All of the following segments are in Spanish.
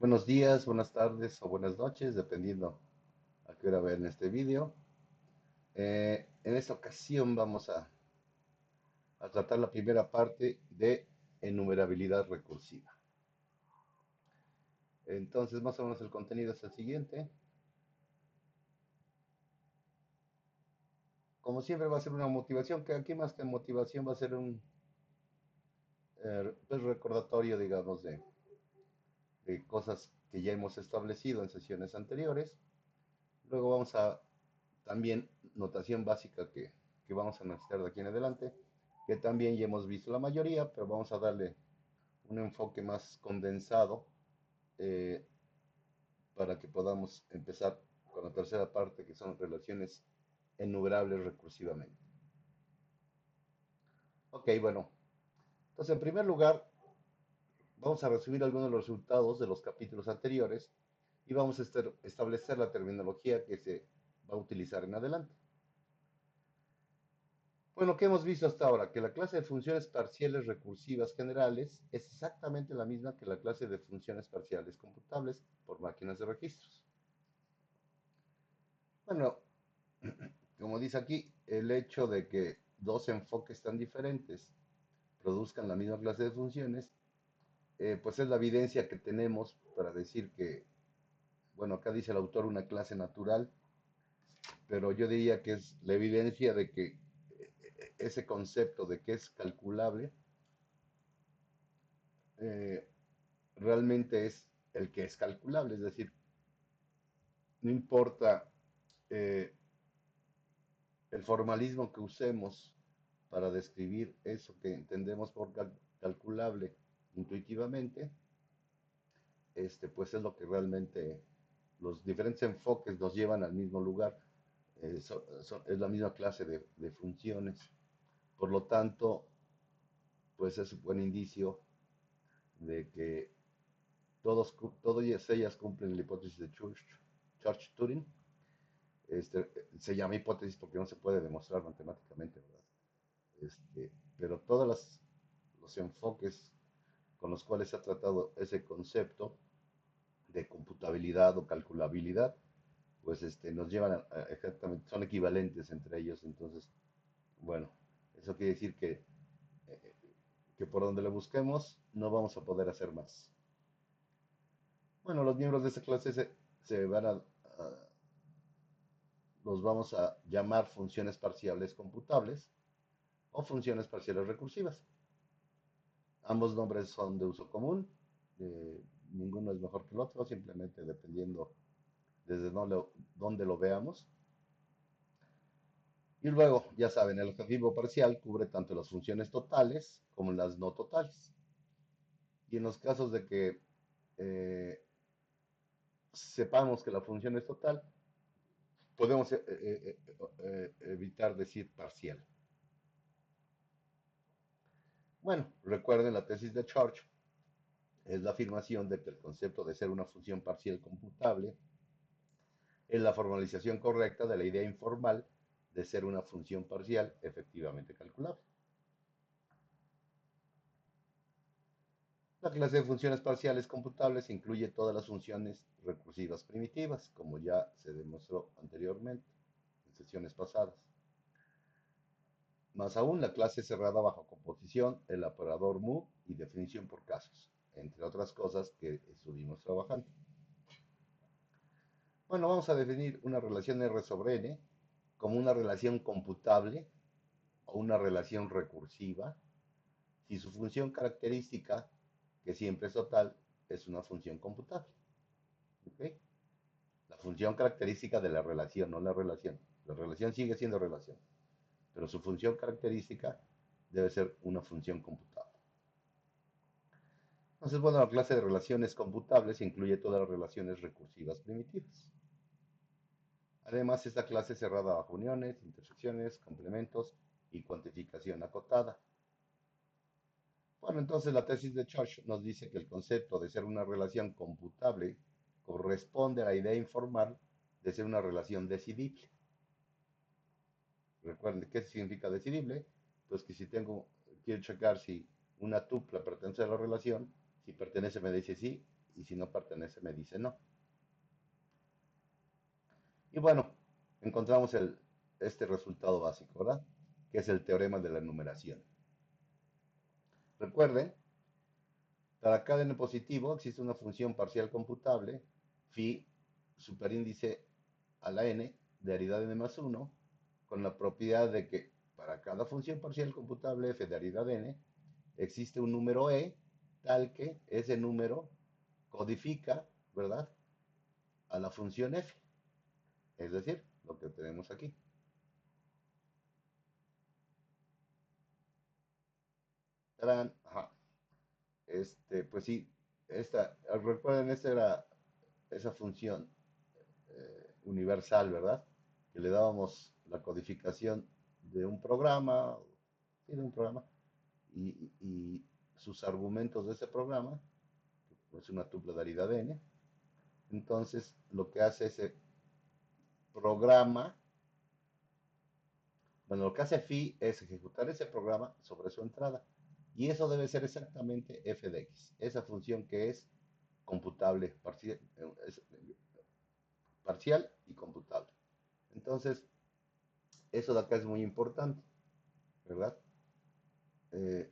Buenos días, buenas tardes o buenas noches, dependiendo a qué hora vean este vídeo. En esta ocasión vamos a tratar la primera parte de enumerabilidad recursiva. Entonces, más o menos el contenido es el siguiente. Como siempre va a ser una motivación, que aquí más que motivación va a ser un pues, recordatorio, digamos, de cosas que ya hemos establecido en sesiones anteriores. Luego vamos a también notación básica que vamos a necesitar de aquí en adelante, que también ya hemos visto la mayoría, pero vamos a darle un enfoque más condensado eh, para que podamos empezar con la tercera parte, que son relaciones enumerables recursivamente. Ok, bueno, entonces en primer lugar vamos a resumir algunos de los resultados de los capítulos anteriores y vamos a establecer la terminología que se va a utilizar en adelante. Bueno, ¿qué hemos visto hasta ahora? Que la clase de funciones parciales recursivas generales es exactamente la misma que la clase de funciones parciales computables por máquinas de registros. Bueno, como dice aquí, el hecho de que dos enfoques tan diferentes produzcan la misma clase de funciones, pues es la evidencia que tenemos para decir que, bueno, acá dice el autor una clase natural, pero yo diría que es la evidencia de que ese concepto de que es calculable, eh, realmente es el que es calculable, es decir, no importa eh, el formalismo que usemos para describir eso que entendemos por calculable intuitivamente, pues es lo que realmente los diferentes enfoques nos llevan al mismo lugar, es la misma clase de funciones, por lo tanto, pues es un buen indicio de que todas ellas cumplen la hipótesis de Church-Turing. Se llama hipótesis porque no se puede demostrar matemáticamente, ¿verdad? Pero todos los enfoques con los cuales se ha tratado ese concepto de computabilidad o calculabilidad, pues nos llevan exactamente, son equivalentes entre ellos. Entonces, bueno, eso quiere decir que por donde lo busquemos no vamos a poder hacer más. Bueno, los miembros de esta clase se van los vamos a llamar funciones parciales computables o funciones parciales recursivas. Ambos nombres son de uso común, ninguno es mejor que el otro, simplemente dependiendo desde dónde lo veamos. Y luego, ya saben, el adjetivo parcial cubre tanto las funciones totales como las no totales. Y en los casos de que sepamos que la función es total, podemos evitar decir parcial. Bueno, recuerden la tesis de Church, es la afirmación de que el concepto de ser una función parcial computable es la formalización correcta de la idea informal de ser una función parcial efectivamente calculable. La clase de funciones parciales computables incluye todas las funciones recursivas primitivas, como ya se demostró anteriormente en sesiones pasadas. Más aún, la clase cerrada bajo composición, el operador move y definición por casos, entre otras cosas que estuvimos trabajando. Bueno, vamos a definir una relación R sobre N como una relación computable o una relación recursiva si su función característica, que siempre es total, es una función computable. ¿Okay? La función característica de la relación, no la relación. La relación sigue siendo relación, pero su función característica debe ser una función computable. Entonces, bueno, la clase de relaciones computables incluye todas las relaciones recursivas primitivas. Además, esta clase es cerrada bajo uniones, intersecciones, complementos y cuantificación acotada. Bueno, entonces la tesis de Church nos dice que el concepto de ser una relación computable corresponde a la idea informal de ser una relación decidible. Recuerden, ¿qué significa decidible? Pues que si quiero checar si una tupla pertenece a la relación, si pertenece me dice sí, y si no pertenece me dice no. Y bueno, encontramos este resultado básico, ¿verdad? Que es el teorema de la enumeración. Recuerden, para cada n positivo existe una función parcial computable, phi superíndice a la n de aridad n más 1, con la propiedad de que para cada función parcial computable f de aridad n existe un número e tal que ese número codifica, ¿verdad?, a la función f, es decir, lo que tenemos aquí. Tarán, ajá. Pues sí, recuerden, esta era esa función universal, ¿verdad? Que le dábamos la codificación de un programa, sí, de un programa, y sus argumentos de ese programa, que es una tupla de aridad n. Entonces, lo que hace ese programa, bueno, lo que hace phi es ejecutar ese programa sobre su entrada. Y eso debe ser exactamente f de x, esa función que es computable, parcial y computable. Entonces, eso de acá es muy importante, ¿verdad? Eh,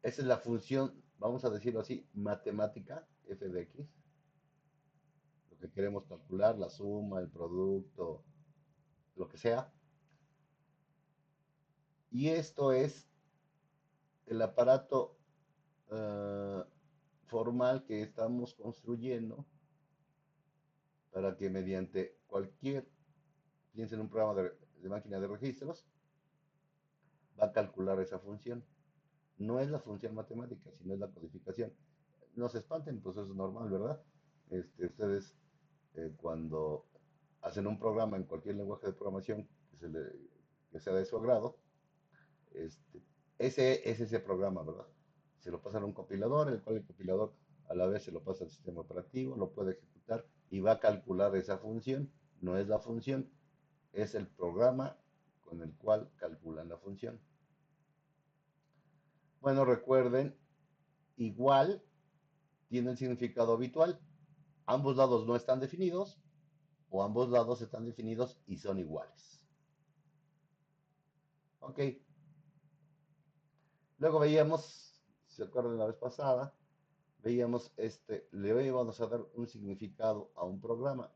Esa es la función, vamos a decirlo así, matemática f de x, lo que queremos calcular, la suma, el producto, lo que sea. Y esto es el aparato uh, formal que estamos construyendo para que mediante cualquier, piensen en un programa de máquina de registros, va a calcular esa función. No es la función matemática, sino es la codificación. No se espanten, pues eso es normal, ¿verdad? Ustedes cuando hacen un programa en cualquier lenguaje de programación que sea de su agrado, este, ese es ese programa, ¿verdad? Se lo pasan a un compilador, el cual el compilador a la vez se lo pasa al sistema operativo, lo puede ejecutar y va a calcular esa función. No es la función, es el programa con el cual calculan la función. Bueno, recuerden, igual tiene el significado habitual. Ambos lados no están definidos o ambos lados están definidos y son iguales. Ok. Luego veíamos, si se acuerdan la vez pasada, veíamos le íbamos a dar un significado a un programa.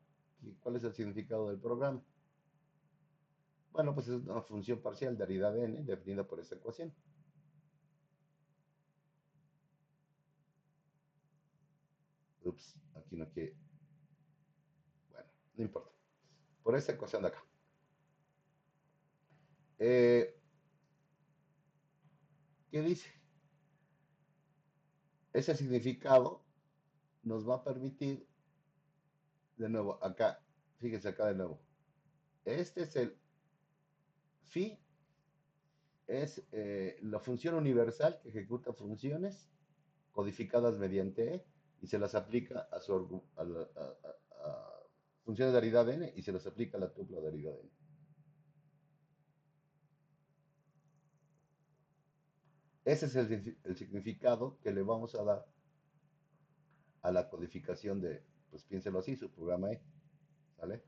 ¿Cuál es el significado del programa? Bueno, pues es una función parcial de aridad n definida por esta ecuación. Ups, aquí no quiere. Bueno, no importa. Por esta ecuación de acá. Eh, ¿Qué dice? Ese significado nos va a permitir, de nuevo, acá, fíjense acá de nuevo. Este es el phi, es la función universal que ejecuta funciones codificadas mediante E y se las aplica a funciones de aridad n y se las aplica a la tupla de aridad n. Ese es el significado que le vamos a dar a la codificación de, pues piénselo así, su programa E, ¿sale?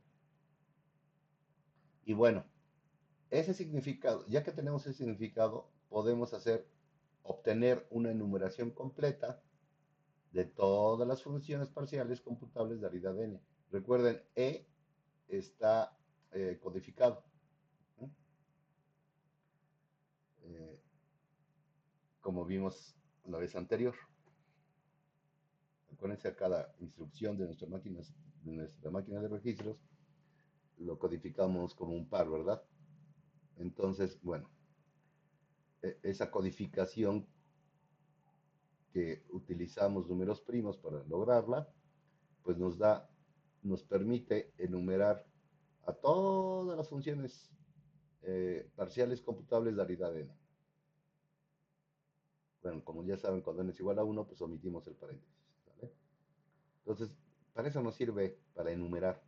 Y bueno, ese significado, ya que tenemos ese significado, podemos obtener una enumeración completa de todas las funciones parciales computables de aridad n. Recuerden, E está codificado. ¿No? Eh, como vimos la vez anterior. Acuérdense, a cada instrucción de nuestra máquina de registros, lo codificamos como un par, ¿verdad? Entonces, bueno, esa codificación que utilizamos números primos para lograrla, pues nos permite enumerar a todas las funciones parciales computables de aridad n. Bueno, como ya saben, cuando n es igual a 1, pues omitimos el paréntesis, ¿vale? Entonces, para eso nos sirve, para enumerar.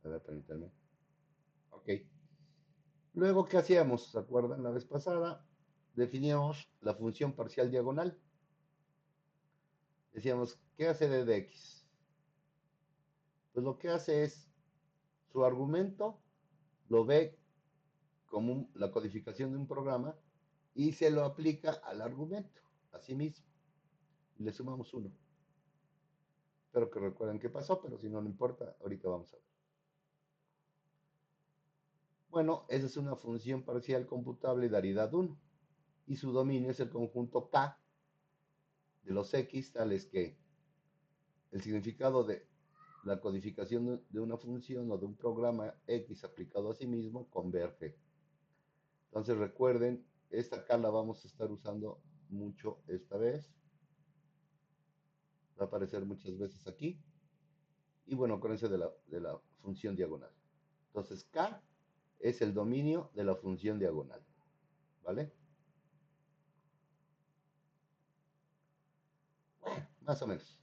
A ver, permítanme. Ok. Luego, ¿qué hacíamos? ¿Se acuerdan la vez pasada? definíamos la función parcial diagonal. Decíamos, ¿qué hace d de x? Pues lo que hace es, su argumento lo ve como la codificación de un programa y se lo aplica al argumento, a sí mismo. Y le sumamos 1. Espero que recuerden qué pasó, pero si no, no importa, ahorita vamos a ver. Bueno, esa es una función parcial computable de aridad 1 y su dominio es el conjunto K de los X, tales que el significado de la codificación de una función o de un programa X aplicado a sí mismo converge. Entonces recuerden, esta K la vamos a estar usando mucho esta vez. Va a aparecer muchas veces aquí. Y bueno, acuérdense de la función diagonal. Entonces K es el dominio de la función diagonal. ¿Vale? Bueno, más o menos.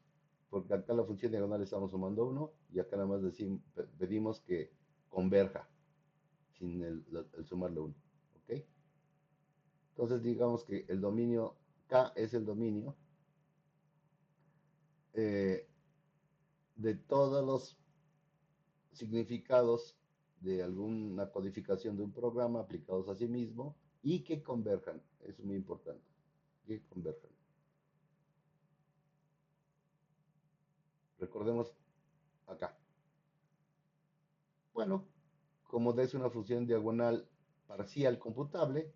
Porque acá la función diagonal estamos sumando 1 y acá nada más pedimos que converja sin el sumarle 1. ¿Ok? Entonces digamos que el dominio K es el dominio eh, de todos los significados de alguna codificación de un programa aplicados a sí mismo y que converjan. Eso es muy importante. Que converjan. Recordemos acá. Bueno, como D es una función diagonal parcial computable,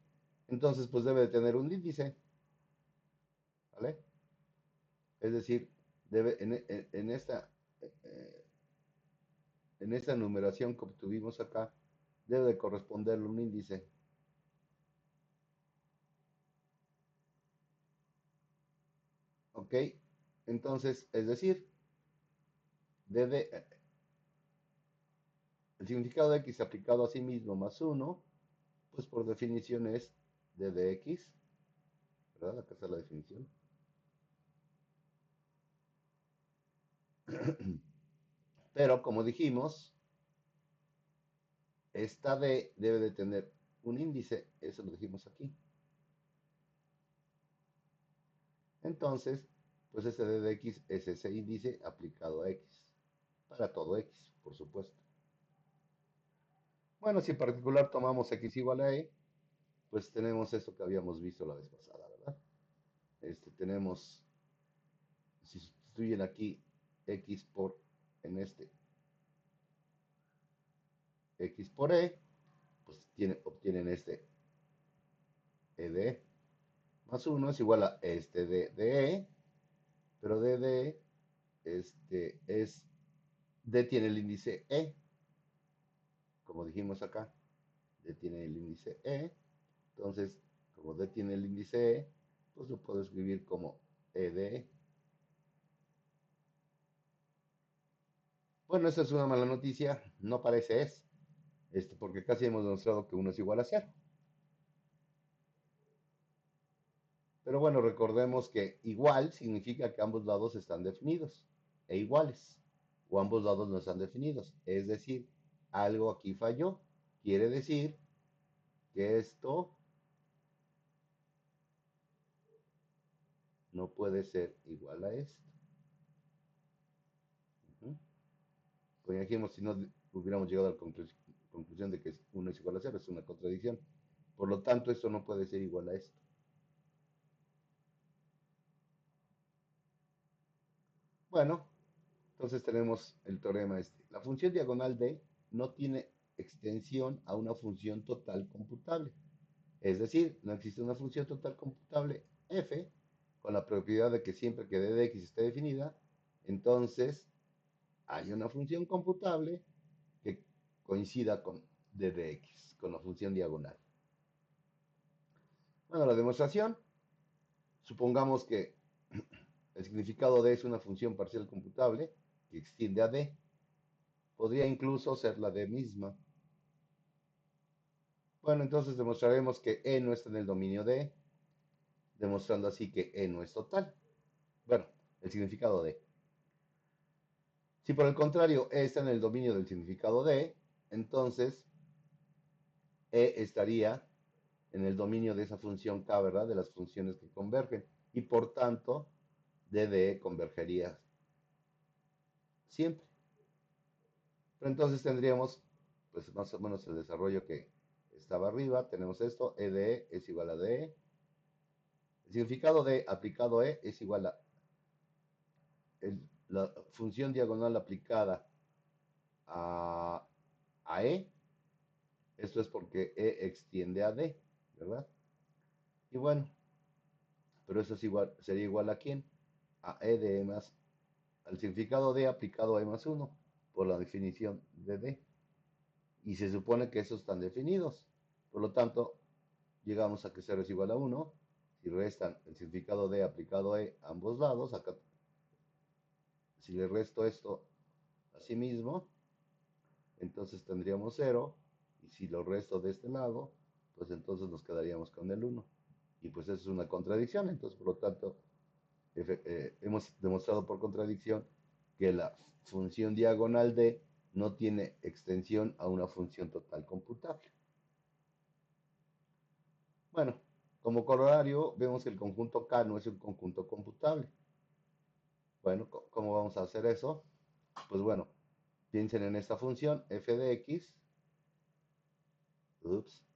entonces pues debe de tener un índice, ¿vale? Es decir, debe eh, en esta numeración que obtuvimos acá, debe de corresponderle un índice. ¿Ok? Entonces, es decir, debe, el significado de x aplicado a sí mismo más 1, pues por definición es d de x, ¿verdad? Acá está la definición. Pero como dijimos, esta d debe de tener un índice, eso lo dijimos aquí. Entonces, pues ese d de x es ese índice aplicado a x, para todo x, por supuesto. Bueno, si en particular tomamos x igual a e, pues tenemos esto que habíamos visto la vez pasada, ¿verdad? Tenemos, si sustituyen aquí x por, en este, x por e, pues obtienen este e de e más 1 es igual a este de e, pero d de es, d tiene el índice e, como dijimos acá, d tiene el índice e, entonces, como d tiene el índice e, pues lo puedo escribir como e de e. Bueno, esa es una mala noticia, no parece es, porque casi hemos demostrado que uno es igual a cero. Pero bueno, recordemos que igual significa que ambos lados están definidos e iguales, o ambos lados no están definidos. Es decir, algo aquí falló. Quiere decir que esto no puede ser igual a esto. Como dijimos, si no hubiéramos llegado a la conclusión de que uno es igual a cero, es una contradicción. Por lo tanto, esto no puede ser igual a esto. Bueno, entonces tenemos el teorema este. La función diagonal D no tiene extensión a una función total computable. Es decir, no existe una función total computable f con la propiedad de que siempre que d de x esté definida, entonces hay una función computable que coincida con d de x, con la función diagonal. Bueno, la demostración, supongamos que el significado de es una función parcial computable que extiende a d. Podría incluso ser la d misma. Bueno, entonces demostraremos que e no está en el dominio de, demostrando así que e no es total. Bueno, el significado de. Si por el contrario e está en el dominio del significado de, entonces e estaría en el dominio de esa función K, ¿verdad? De las funciones que convergen. Y por tanto, D de E convergería siempre. Pero entonces tendríamos, pues más o menos el desarrollo que estaba arriba. Tenemos esto, E de E es igual a DE. El significado de aplicado E es igual a la función diagonal aplicada a, a E. Esto es porque E extiende a D, ¿verdad? Y bueno, pero eso es igual, sería igual a quién? A E de E más, al significado de aplicado a E más 1 por la definición de D. Y se supone que esos están definidos. Por lo tanto, llegamos a que 0 es igual a 1. Si restan el significado de aplicado a E a ambos lados, acá, si le resto esto a sí mismo, entonces tendríamos 0. Y si lo resto de este lado, pues entonces nos quedaríamos con el 1. Y pues eso es una contradicción. Entonces, por lo tanto, hemos demostrado por contradicción que la función diagonal de no tiene extensión a una función total computable. Bueno, como corolario, vemos que el conjunto K no es un conjunto computable. Bueno, ¿cómo vamos a hacer eso? Pues bueno, piensen en esta función f de x. Ups.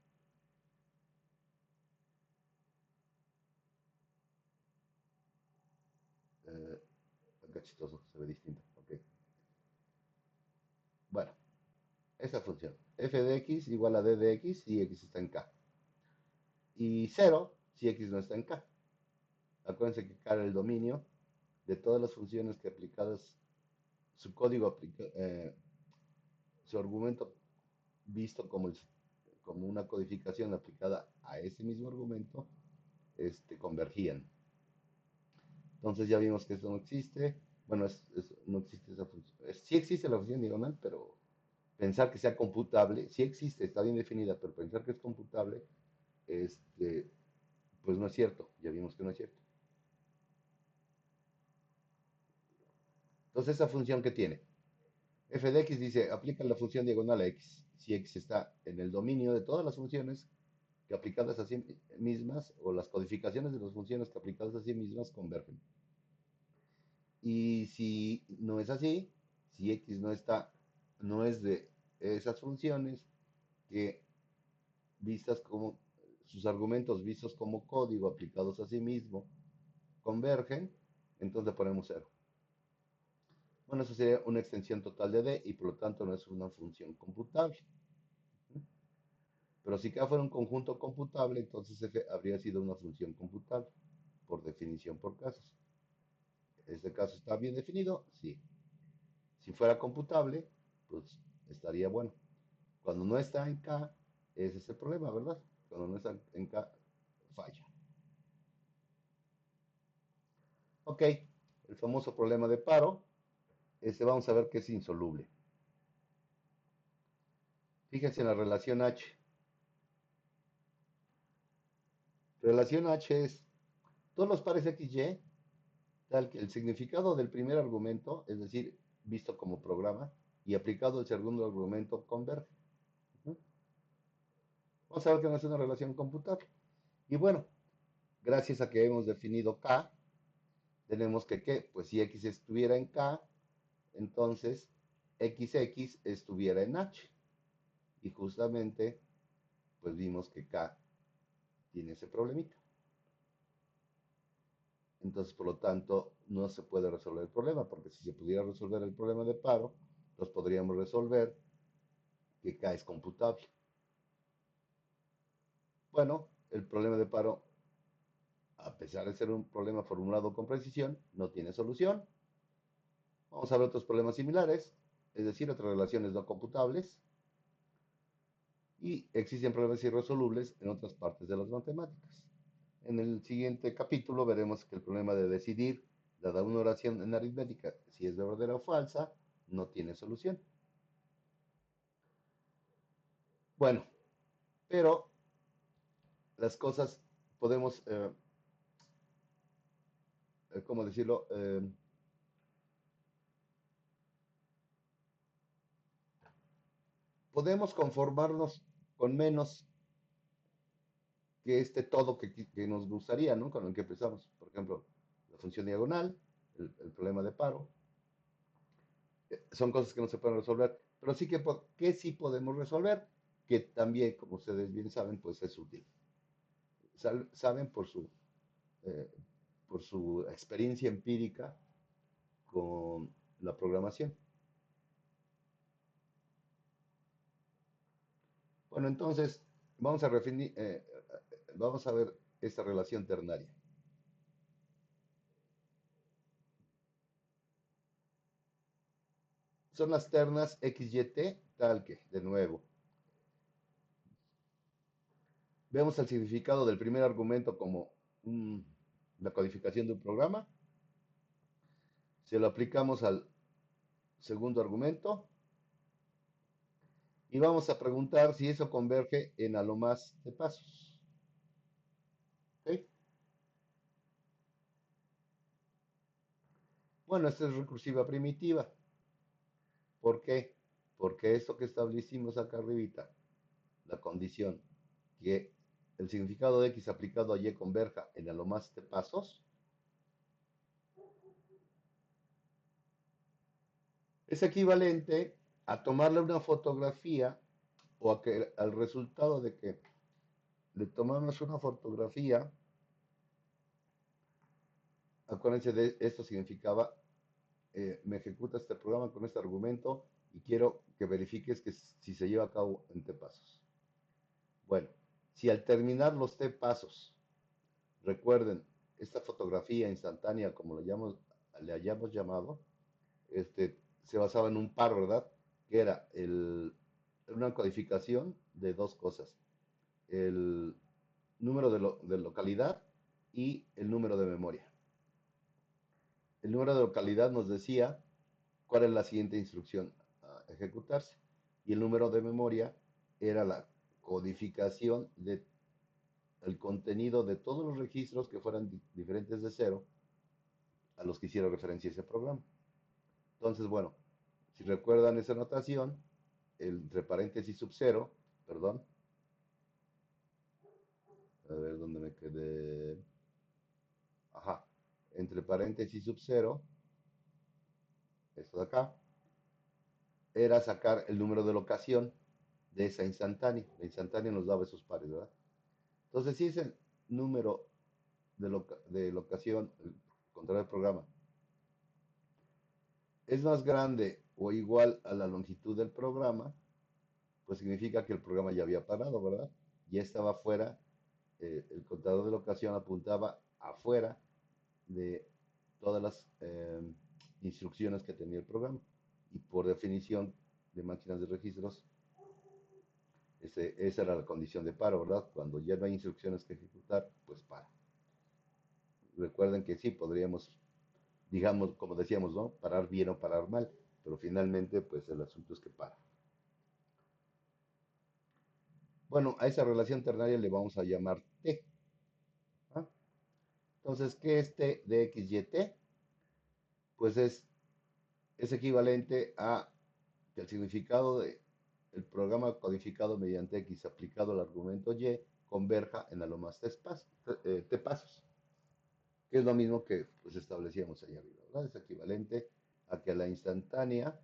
Eh, Acá chistoso, se ve distinto. Ok. Bueno, esta función f de x igual a d de x si x está en K. Y 0 si x no está en K. Acuérdense que K era el dominio de todas las funciones que aplicadas, su código su argumento visto como una codificación aplicada a ese mismo argumento, convergían. Entonces ya vimos que esto no existe. Bueno, no existe esa función. Sí existe la función diagonal, pero pensar que sea computable, sí existe, está bien definida, pero pensar que es computable, este, pues no es cierto. Ya vimos que no es cierto. Entonces, esa función que tiene, f de x dice, aplica la función diagonal a x. Si x está en el dominio de todas las funciones que aplicadas a sí mismas, o las codificaciones de las funciones que aplicadas a sí mismas convergen. Y si no es así, si x no está, no es de esas funciones que vistas como sus argumentos vistos como código aplicados a sí mismo convergen, entonces le ponemos cero. Bueno, eso sería una extensión total de D y por lo tanto no es una función computable. Pero si K fuera un conjunto computable, entonces F habría sido una función computable, por definición por casos. Este caso está bien definido, sí. Si fuera computable, pues estaría bueno. Cuando no está en K, ese es el problema, ¿verdad? Cuando no está en K, falla. Ok, el famoso problema de paro, vamos a ver que es insoluble. Fíjense en la relación H. Relación H es todos los pares XY, tal que el significado del primer argumento, es decir, visto como programa, y aplicado el segundo argumento, converge. ¿No? Vamos a ver que no es una relación computable. Y bueno, gracias a que hemos definido K, tenemos que, pues si X estuviera en K, entonces XX estuviera en H. Y justamente, pues vimos que K tiene ese problemita. Entonces, por lo tanto, no se puede resolver el problema, porque si se pudiera resolver el problema de paro, los podríamos resolver que K es computable. Bueno, el problema de paro, a pesar de ser un problema formulado con precisión, no tiene solución. Vamos a ver otros problemas similares, es decir, otras relaciones no computables, y existen problemas irresolubles en otras partes de las matemáticas. En el siguiente capítulo veremos que el problema de decidir, dada una oración en aritmética, si es verdadera o falsa, no tiene solución. Bueno, pero las cosas podemos, ¿cómo decirlo? Podemos conformarnos con menos que este todo que nos gustaría, ¿no? Con el que empezamos. Por ejemplo, la función diagonal, el problema de paro, son cosas que no se pueden resolver, pero sí que sí podemos resolver, que también, como ustedes bien saben, pues es útil. Saben eh, por su experiencia empírica con la programación. Bueno, entonces vamos a ver esta relación ternaria. Son las ternas x, y, t, tal que, de nuevo, vemos el significado del primer argumento como la codificación de un programa. Se lo aplicamos al segundo argumento y vamos a preguntar si eso converge en a lo más de pasos. ¿Ok? Bueno, esta es recursiva primitiva. ¿Por qué? Porque esto que establecimos acá arribita, la condición que el significado de x aplicado a y converja en a lo más de pasos, es equivalente a tomarle una fotografía o a que al resultado de que le tomamos una fotografía, acuérdense de esto significaba, me ejecuta este programa con este argumento y quiero que verifiques que si se lleva a cabo en T pasos. Bueno, si al terminar los T pasos, recuerden, esta fotografía instantánea, como le hayamos llamado, se basaba en un par, ¿verdad? Que era una codificación de dos cosas. El número de localidad y el número de memoria. El número de localidad nos decía cuál es la siguiente instrucción a ejecutarse. Y el número de memoria era la codificación del contenido de todos los registros que fueran diferentes de cero a los que hiciera referencia ese programa. Entonces, bueno, si recuerdan esa notación, entre paréntesis sub cero, perdón, a ver dónde me quedé. Ajá, entre paréntesis sub cero, esto de acá, era sacar el número de locación de esa instantánea. La instantánea nos daba esos pares, ¿verdad? Entonces, si ese número de locación, el contrario del programa, es más grande o igual a la longitud del programa, pues significa que el programa ya había parado, ¿verdad? Ya estaba fuera, el contador de locación apuntaba afuera de todas las instrucciones que tenía el programa. Y por definición de máquinas de registros, esa era la condición de paro, ¿verdad? Cuando ya no hay instrucciones que ejecutar, pues para. Recuerden que sí, podríamos, digamos, como decíamos, ¿no? Parar bien o parar mal, pero finalmente, pues el asunto es que para. Bueno, a esa relación ternaria le vamos a llamar T. ¿Ah? Entonces, ¿qué es T de X, Y, T? Pues es equivalente a que el significado de el programa codificado mediante X aplicado al argumento Y converja en a lo más T pasos, que es lo mismo que pues, establecíamos ahí arriba, ¿verdad? Es equivalente a que a la instantánea,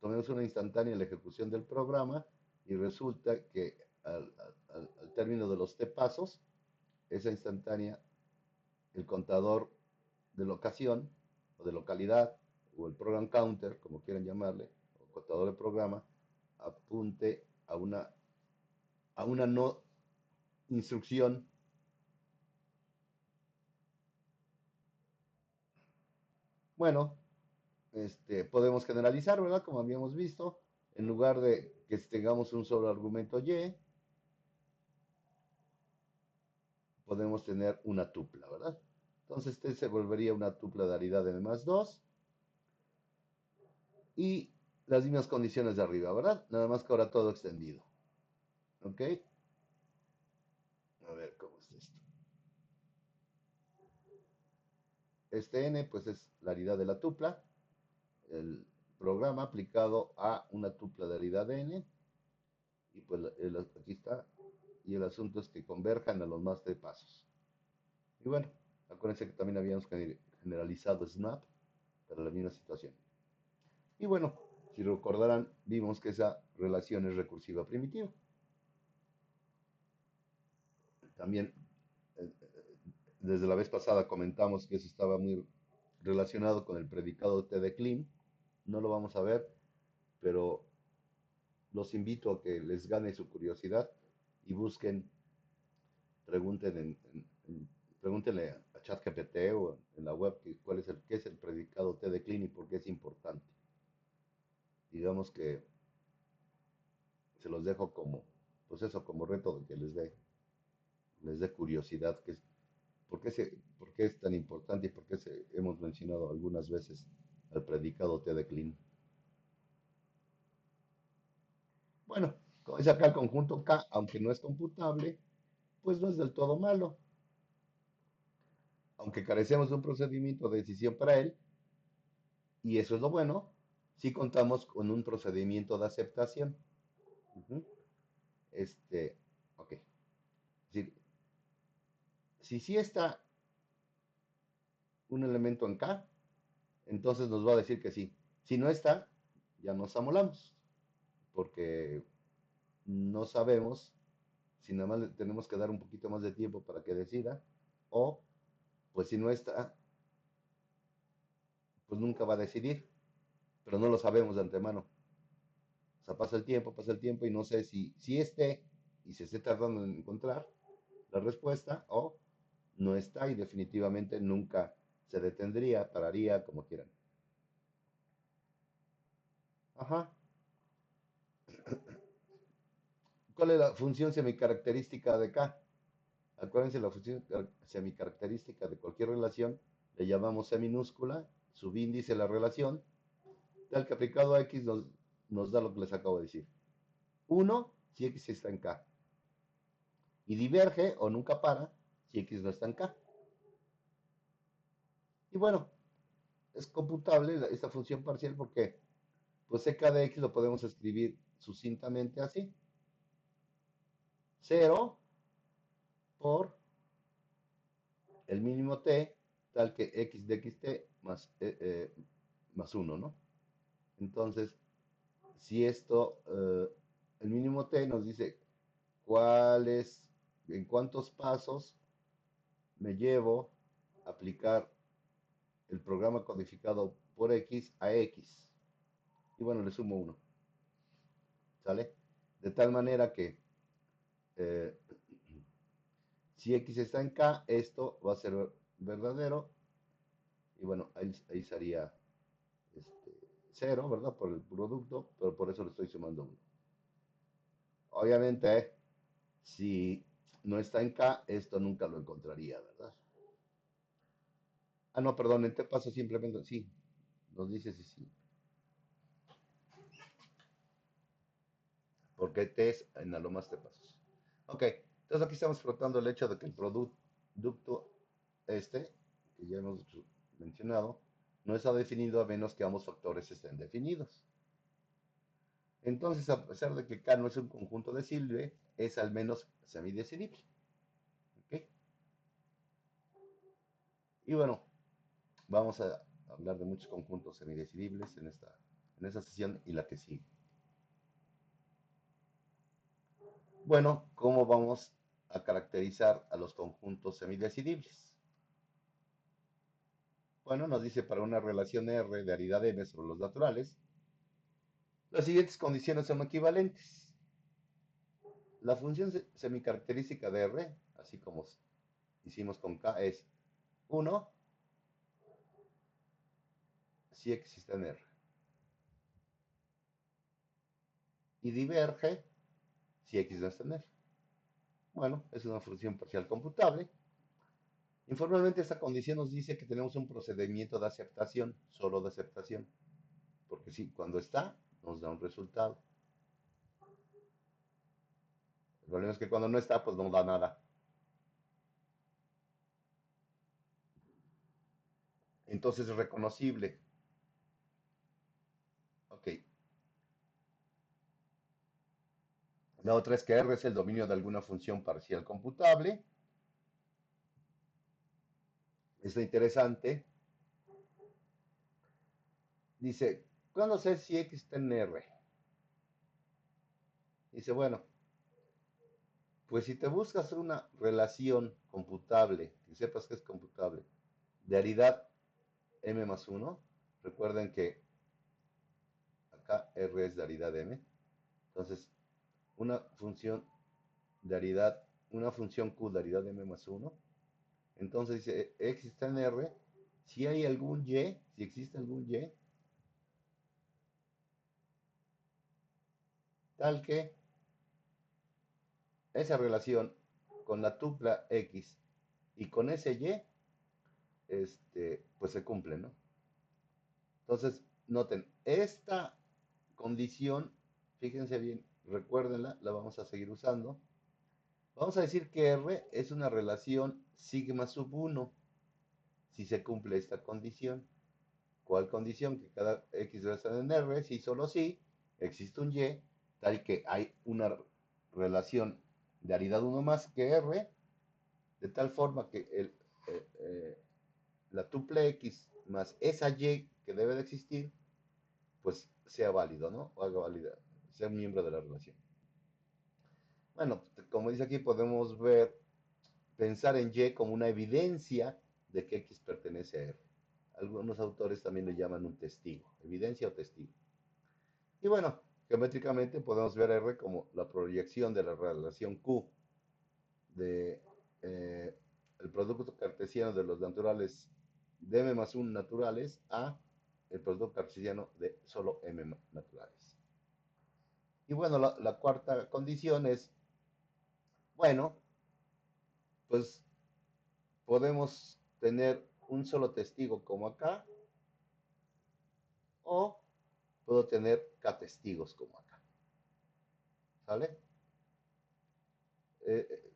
tomemos una instantánea en la ejecución del programa y resulta que al término de los T pasos, esa instantánea, el contador de locación o de localidad o el program counter, como quieran llamarle, o contador de programa, apunte a una no instrucción. Bueno, podemos generalizar, ¿verdad? Como habíamos visto, en lugar de que tengamos un solo argumento Y, podemos tener una tupla, ¿verdad? Entonces este se volvería una tupla de aridad n más 2 y las mismas condiciones de arriba, ¿verdad? Nada más que ahora todo extendido. ¿Ok? A ver cómo es esto. Este n, pues es la aridad de la tupla, el programa aplicado a una tupla de aridad n, y pues aquí está y el asunto es que converjan a los más de pasos. Y bueno, acuérdense que también habíamos generalizado Snap para la misma situación. Y bueno, si recordarán, vimos que esa relación es recursiva primitiva. También desde la vez pasada comentamos que eso estaba muy relacionado con el predicado T de Klein. No lo vamos a ver, pero los invito a que les gane su curiosidad y busquen, pregunten pregúntenle a ChatGPT o en la web qué es el predicado T de Klein y por qué es importante. Digamos que se los dejo como, pues eso, como reto de que les dé curiosidad, por qué es tan importante y por qué hemos mencionado algunas veces el predicado T de Klein. Bueno, como dice acá el conjunto K, aunque no es computable, pues no es del todo malo. Aunque carecemos de un procedimiento de decisión para él, y eso es lo bueno, sí contamos con un procedimiento de aceptación. Ujú. Este, ok. Es decir, si sí está un elemento en K, entonces nos va a decir que sí. Si no está, ya nos amolamos, porque no sabemos si nada más le tenemos que dar un poquito más de tiempo para que decida, o pues si no está, pues nunca va a decidir, pero no lo sabemos de antemano. O sea, pasa el tiempo y no sé si esté y se esté tardando en encontrar la respuesta o no está y definitivamente nunca se detendría, pararía, como quieran. Ajá. ¿Cuál es la función semicaracterística de K? Acuérdense, la función semicaracterística de cualquier relación le llamamos C minúscula, subíndice de la relación, tal que aplicado a X nos da lo que les acabo de decir. 1 si X está en K. Y diverge o nunca para si X no está en K. Y bueno, es computable esta función parcial porque pues CK de X lo podemos escribir sucintamente así. 0 por el mínimo t, tal que X de XT más 1, ¿no? Entonces, si esto, el mínimo t nos dice en cuántos pasos me llevo a aplicar el programa codificado por X a X. Y bueno, le sumo 1. ¿Sale? De tal manera que eh, si X está en K, esto va a ser verdadero. Y bueno, ahí sería este, 0, ¿verdad? Por el producto, pero por eso le estoy sumando 1. Obviamente, si no está en K, esto nunca lo encontraría, ¿verdad? Ah, no, perdón, en T paso simplemente, sí, nos dice sí, sí. Porque T es en a lo más T pasos. Ok, entonces aquí estamos frotando el hecho de que el producto este, que ya hemos mencionado, no está definido a menos que ambos factores estén definidos. Entonces, a pesar de que K no es un conjunto decidible, es al menos semidecidible. ¿Okay? Y bueno, vamos a hablar de muchos conjuntos semidecidibles en esta sesión y la que sigue. Bueno, ¿cómo vamos a caracterizar a los conjuntos semidecidibles? Bueno, nos dice para una relación R de aridad M sobre los naturales, las siguientes condiciones son equivalentes. La función semicaracterística de R, así como hicimos con K, es 1 si X está en R. Y diverge si X no está en R. Bueno, es una función parcial computable. Informalmente esta condición nos dice que tenemos un procedimiento de aceptación, solo de aceptación. Porque sí, cuando está, nos da un resultado. El problema es que cuando no está, pues no da nada. Entonces es reconocible. Ok. La otra es que R es el dominio de alguna función parcial computable. Está interesante. Dice, ¿cuándo sé si X está en R? Dice, bueno, pues si te buscas una relación computable, que sepas que es computable, de aridad m más 1, recuerden que acá R es de aridad m, entonces una función de aridad, una función Q de aridad m más 1, entonces dice X está en R, si hay algún Y, si existe algún Y, tal que esa relación con la tupla X y con ese Y, pues se cumple, ¿no? Entonces, noten, esta condición, fíjense bien, recuérdenla, la vamos a seguir usando. Vamos a decir que R es una relación sigma sub 1 si se cumple esta condición. ¿Cuál condición? Que cada X debe estar en R, si solo si existe un Y, tal que hay una relación de aridad 1 más que R, de tal forma que eh, eh, la tuple X más esa Y que debe de existir, pues sea válido, ¿no? O haga válida, sea miembro de la relación. Bueno, como dice aquí, podemos ver, pensar en Y como una evidencia de que X pertenece a R. Algunos autores también le llaman un testigo, evidencia o testigo. Y bueno, geométricamente podemos ver R como la proyección de la relación Q de el producto cartesiano de los naturales de m más 1 naturales a el producto cartesiano de solo m naturales. Y bueno, la cuarta condición es, bueno, pues podemos tener un solo testigo como acá, o puedo tener k testigos como acá. ¿Sale? Eh,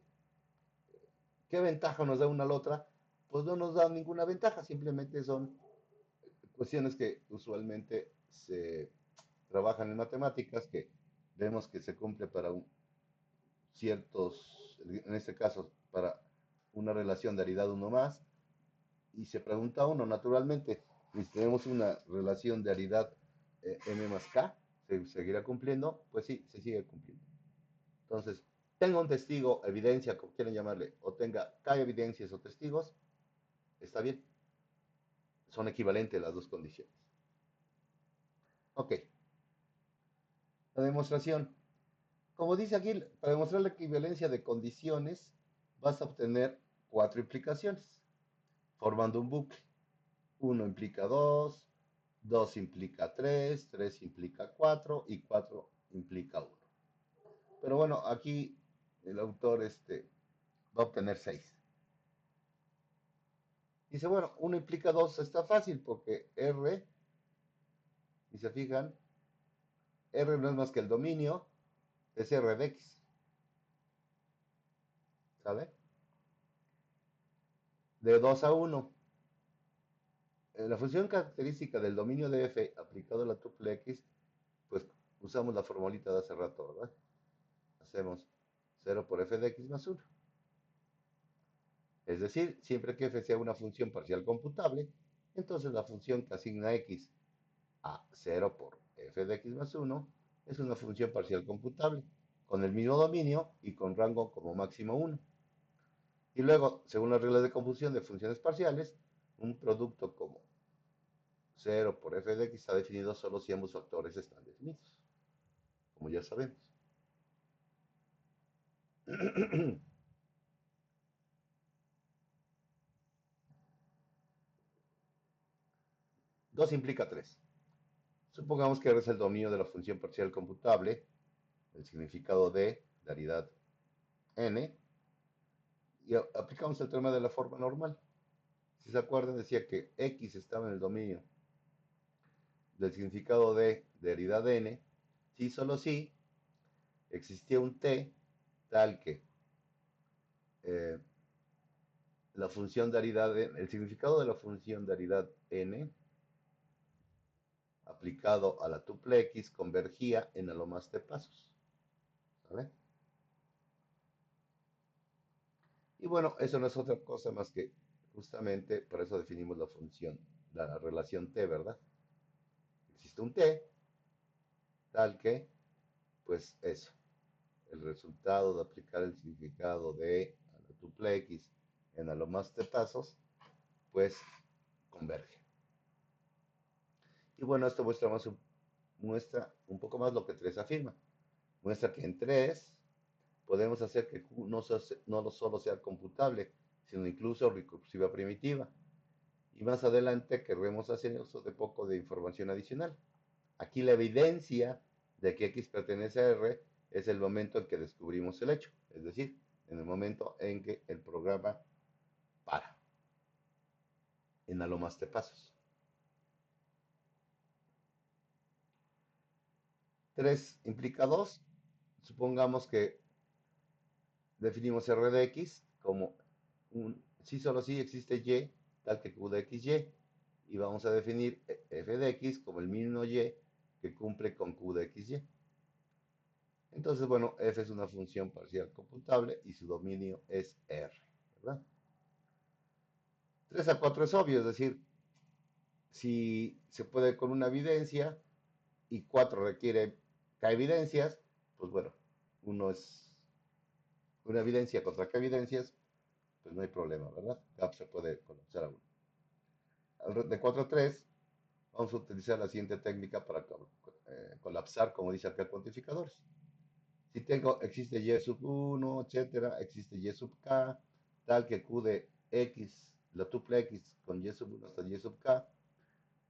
¿Qué ventaja nos da una a la otra? Pues no nos da ninguna ventaja, simplemente son cuestiones que usualmente se trabajan en matemáticas, que vemos que se cumple para ciertos, en este caso, para una relación de aridad 1 más, y se pregunta uno, naturalmente, si tenemos una relación de aridad m más k, ¿se seguirá cumpliendo? Pues sí, se sigue cumpliendo. Entonces, tenga un testigo, evidencia, como quieran llamarle, o tenga k evidencias o testigos, está bien. Son equivalentes las dos condiciones. Ok, la demostración. Como dice aquí, para demostrar la equivalencia de condiciones, vas a obtener cuatro implicaciones, formando un bucle. Uno implica dos implica tres implica cuatro y cuatro implica uno. Pero bueno, aquí el autor va a obtener seis. Dice, bueno, uno implica dos, está fácil porque R, y se fijan, R no es más que el dominio, es R de X, ¿sabe? De 2 a 1. La función característica del dominio de F aplicado a la tuple X, pues usamos la formulita de hace rato, ¿verdad? Hacemos 0 por F de X más 1. Es decir, siempre que F sea una función parcial computable, entonces la función que asigna X a 0 por F de X más 1 es una función parcial computable, con el mismo dominio y con rango como máximo 1. Y luego, según las reglas de confusión de funciones parciales, un producto como 0 por f de x está definido solo si ambos factores están definidos, como ya sabemos. Dos implica 3. Supongamos que R es el dominio de la función parcial computable, el significado de aridad n, y aplicamos el teorema de la forma normal. Si se acuerdan, decía que x estaba en el dominio del significado de aridad n, si solo si existía un t tal que eh, la función de aridad, el significado de la función de aridad n aplicado a la tuple X convergía en alomas de pasos. ¿Vale? Y bueno, eso no es otra cosa más que justamente por eso definimos la función, la relación T, ¿verdad? Existe un T tal que, pues eso, el resultado de aplicar el significado de a la tuple X en a lo más tetazos, pues converge. Y bueno, esto muestra un poco más lo que 3 afirma. Muestra que en 3 podemos hacer que Q no solo sea computable, sino incluso recursiva primitiva. Y más adelante querremos hacer uso de poco de información adicional. Aquí la evidencia de que X pertenece a R es el momento en que descubrimos el hecho, es decir, en el momento en que el programa para, en a lo más te pasos. 3 implica 2. Supongamos que definimos R de X como si solo si existe Y, tal que Q de XY. Y vamos a definir F de X como el mínimo Y que cumple con Q de XY. Entonces, bueno, F es una función parcial computable y su dominio es R, ¿verdad? 3 a 4 es obvio, es decir, si se puede con una evidencia y 4 requiere K evidencias, pues bueno, uno es una evidencia contra K evidencias, pues no hay problema, ¿verdad? K se puede colapsar a uno. De 4 a 3, vamos a utilizar la siguiente técnica para colapsar, como dice acá, cuantificadores. Si existe Y sub 1, etcétera, existe Y sub K, tal que Q de X, la tuple X con Y sub 1 hasta Y sub K.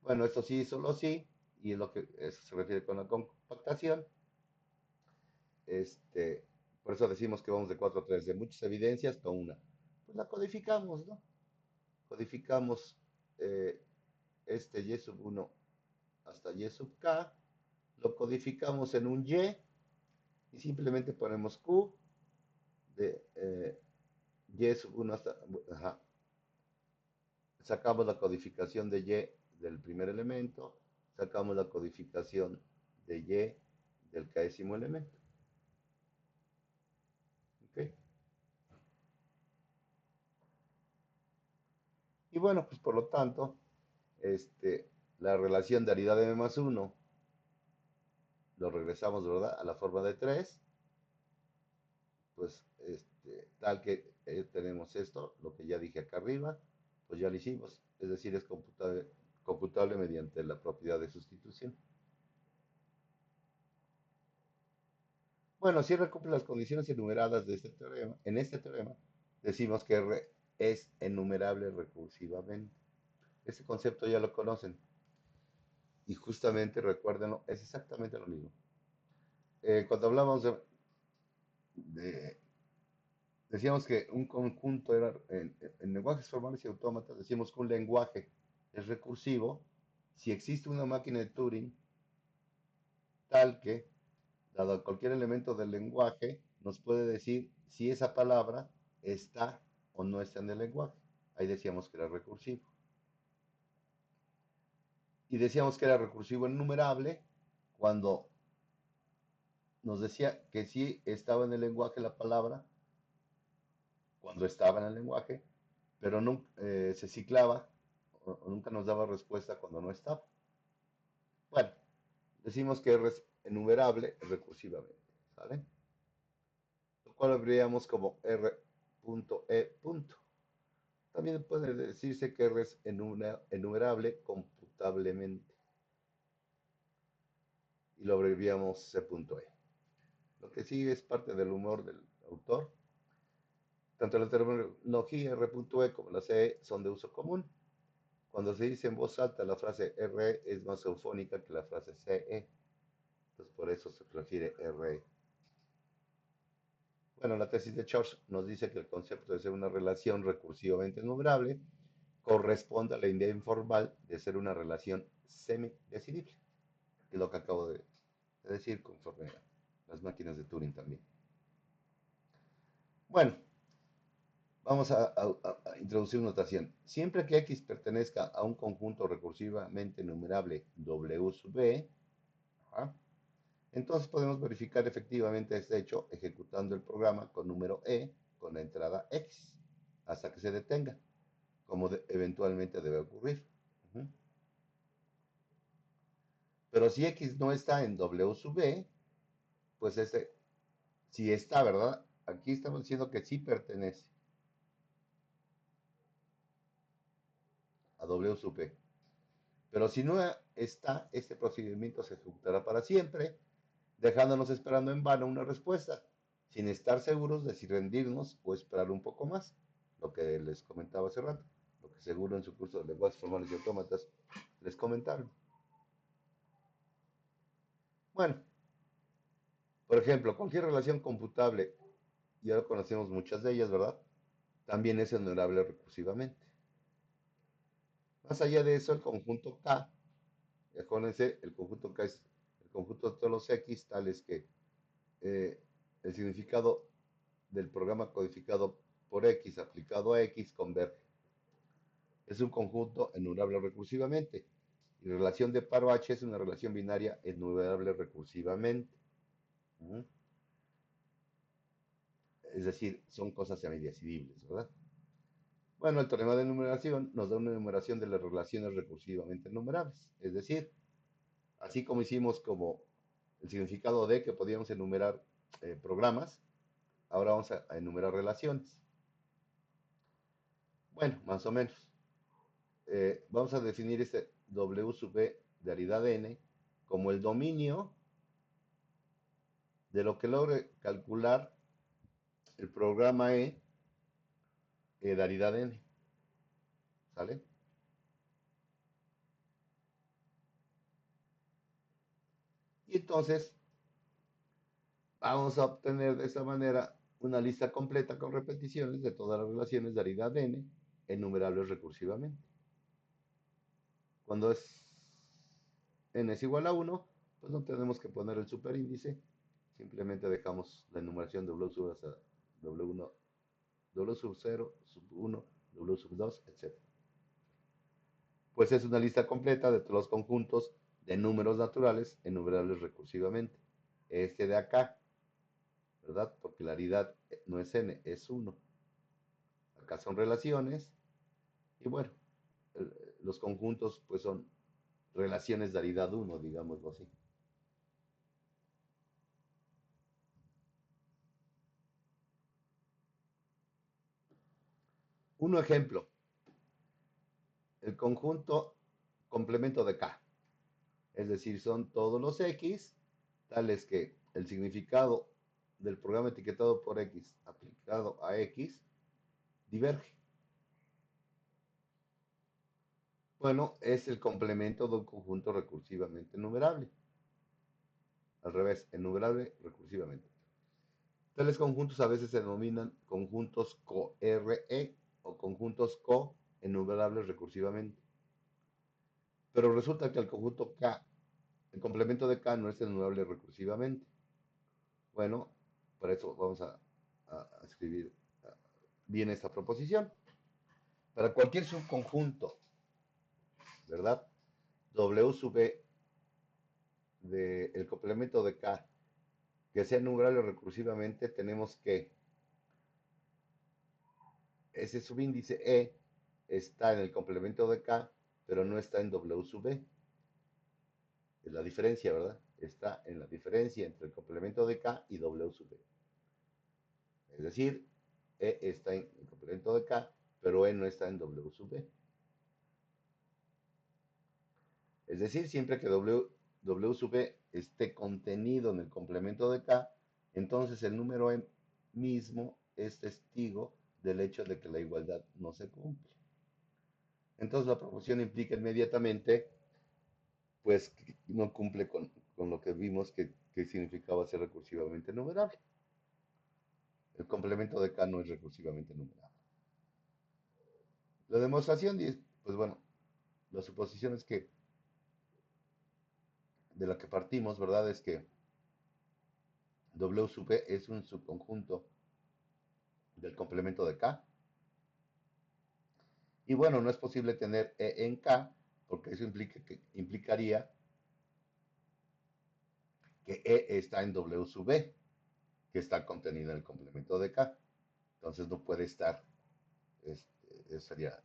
Bueno, esto sí, solo sí, y es lo que eso se refiere con la compactación. Este, por eso decimos que vamos de 4 a 3, de muchas evidencias con una. Pues la codificamos, ¿no? Codificamos eh, este Y sub 1 hasta Y sub K, lo codificamos en un y simplemente ponemos Q de Y sub 1 hasta, ajá, sacamos la codificación de Y del primer elemento, sacamos la codificación de Y del késimo elemento. ¿Okay? Y bueno, pues por lo tanto, la relación de aridad de m más 1 lo regresamos, ¿verdad? A la forma de 3, pues tal que tenemos esto, lo que ya dije acá arriba, pues ya lo hicimos, es decir, es computable mediante la propiedad de sustitución. Bueno, si R cumple las condiciones enumeradas de este teorema, en este teorema, decimos que R es enumerable recursivamente. Este concepto ya lo conocen y justamente, recuérdenlo, es exactamente lo mismo. Cuando hablamos de decíamos que un conjunto era, en lenguajes formales y autómatas, decíamos que un lenguaje es recursivo si existe una máquina de Turing tal que, dado cualquier elemento del lenguaje, nos puede decir si esa palabra está o no está en el lenguaje. Ahí decíamos que era recursivo. Y decíamos que era recursivo enumerable cuando nos decía que sí estaba en el lenguaje la palabra, cuando estaba en el lenguaje, pero nunca se ciclaba o nunca nos daba respuesta cuando no estaba. Bueno, decimos que R es enumerable recursivamente, ¿sale? Lo cual lo veríamos como R.E. También puede decirse que R es enumerable computablemente y lo abreviamos C.E. Lo que sí es parte del humor del autor. Tanto la terminología R.E como la CE son de uso común. Cuando se dice en voz alta, la frase R es más eufónica que la frase CE. Entonces, por eso se refiere RE. Bueno, la tesis de Church nos dice que el concepto de ser una relación recursivamente enumerable corresponde a la idea informal de ser una relación semi-decidible, que es lo que acabo de decir conforme a las máquinas de Turing también. Bueno, vamos a introducir notación. Siempre que X pertenezca a un conjunto recursivamente enumerable W sub B, ajá, entonces podemos verificar efectivamente este hecho ejecutando el programa con número E con la entrada X. hasta que se detenga, como eventualmente debe ocurrir. Ujú. Pero si X no está en W sub B, pues este sí está, ¿verdad? Aquí estamos diciendo que sí pertenece a W sub B. Pero si no está, este procedimiento se ejecutará para siempre, dejándonos esperando en vano una respuesta, sin estar seguros de si rendirnos o esperar un poco más, lo que les comentaba hace rato, lo que seguro en su curso de lenguajes formales y autómatas les comentaron. Bueno, por ejemplo, cualquier relación computable, y ahora conocemos muchas de ellas, ¿verdad? También es enumerable recursivamente. Más allá de eso, el conjunto K, acuérdense, el conjunto K es el conjunto de todos los X, tales que eh, el significado del programa codificado por X aplicado a X converge. Es un conjunto enumerable recursivamente. Y relación de paro H es una relación binaria enumerable recursivamente. ¿Mm? Es decir, son cosas semidecidibles, ¿verdad? Bueno, el teorema de enumeración nos da una enumeración de las relaciones recursivamente enumerables. Es decir, así como hicimos como el significado de que podíamos enumerar programas, ahora vamos a enumerar relaciones. Bueno, más o menos. Vamos a definir este W sub B de aridad n como el dominio de lo que logre calcular el programa de aridad n. ¿Sale? Y entonces vamos a obtener de esta manera una lista completa con repeticiones de todas las relaciones de aridad n enumerables recursivamente. Cuando n es igual a 1, pues no tenemos que poner el superíndice, simplemente dejamos la enumeración de W sub hasta W1, W sub 0, sub 1, W sub 2, etc. Pues es una lista completa de todos los conjuntos de números naturales enumerables recursivamente. Este de acá, ¿verdad? Porque la aridad no es n, es 1. Acá son relaciones y bueno, los conjuntos pues son relaciones de aridad 1, digámoslo así. Un ejemplo, el conjunto complemento de K, es decir, son todos los X, tales que el significado del programa etiquetado por X aplicado a X diverge. Bueno, es el complemento de un conjunto recursivamente enumerable. Al revés, enumerable recursivamente. Tales conjuntos a veces se denominan conjuntos co-RE o conjuntos co-enumerables recursivamente. Pero resulta que el conjunto K, el complemento de K no es enumerable recursivamente. Bueno, por eso vamos a escribir bien esta proposición. Para cualquier subconjunto, ¿verdad? W sub B del complemento de K que sea enumerable recursivamente, tenemos que ese subíndice E está en el complemento de K, pero no está en W sub B. Es la diferencia, ¿verdad? Está en la diferencia entre el complemento de K y W sub B. Es decir, E está en el complemento de K, pero E no está en W sub B. Es decir, siempre que W sub B esté contenido en el complemento de K, entonces el número E mismo es testigo del hecho de que la igualdad no se cumple. Entonces la proporción implica inmediatamente, pues, que no cumple con lo que vimos que significaba ser recursivamente numerable. El complemento de K no es recursivamente numerable. La demostración, pues bueno, la suposición es que de la que partimos, ¿verdad? Es que W sub B es un subconjunto del complemento de K. Y bueno, no es posible tener E en K, porque eso implicaría que E está en W sub B, que está contenida en el complemento de K. Entonces no puede estar Sería,